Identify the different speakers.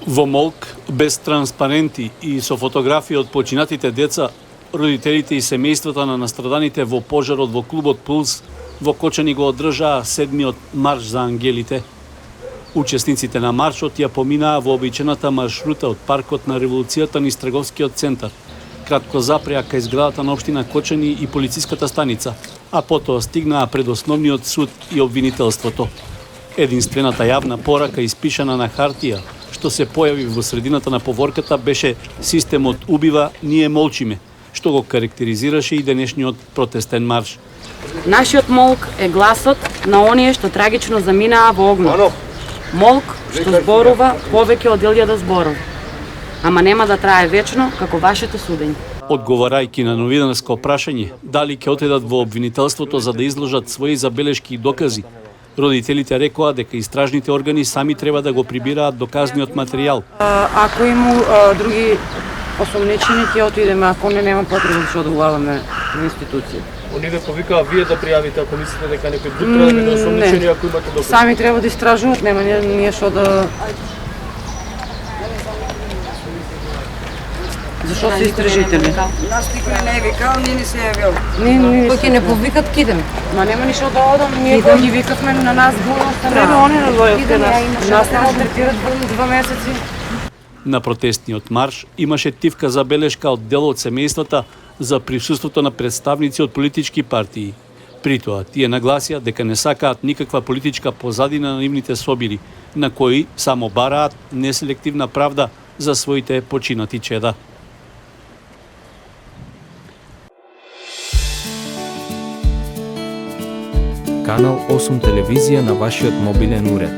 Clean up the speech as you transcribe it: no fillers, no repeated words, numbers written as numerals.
Speaker 1: Во молк, без транспаренти и со фотографии од починатите деца, родителите и семејствата на настраданите во пожарот во клубот Пулс во Кочани го одржаа 7-миот марш за ангелите. Учесниците на маршот ја поминаа во обичаната маршрута од паркот на Револуцијата низ трговскиот центар, кратко запреа кај зградата на општина Кочани и полициската станица, а потоа стигнаа пред основниот суд и обвинителството. Единствената јавна порака испишана на хартија, што се појави во средината на поворката, беше "Системот убива, ние молчиме", што го карактеризираше и денешниот протестен марш.
Speaker 2: Нашиот молк е гласот на оние што трагично заминаа во огнот. Молк што зборува повеќе од 1000 зборови. Ама нема да трае вечно како вашето судење.
Speaker 1: Одговарајќи на новинарско прашање дали ќе отидат во обвинителството за да изложат своји забелешки и докази, родителите рекоа дека истражните органи сами треба да го прибираат доказниот материјал.
Speaker 3: Ако има други осомничени, ќе отидеме, ако не, нема потреба да се одговараме на институција.
Speaker 4: Оние повикаа вие да пријавите ако мислите дека некој друг треба да биде осомничени, ако имате докази.
Speaker 3: Сами треба да истражуваат, нема ние што да... Зашо се истражители?
Speaker 5: Нас никој не е викал, ние не се јавил.
Speaker 3: Кој ќе не повикат, кидем. Ма нема ништо да одам, ние кој ги викавме на нас булно станеме, они не дојдат кај нас. Нас не малтретират 2 месеци.
Speaker 1: На протестниот марш имаше тивка забелешка од дел од семејствата за присуството на представници од политички партии. При тоа, тие нагласија дека не сакаат никаква политичка позадина на нивните собири, на кои само бараат неселективна правда за своите починати чеда.
Speaker 6: Канал 8 телевизија на вашиот мобилен уред.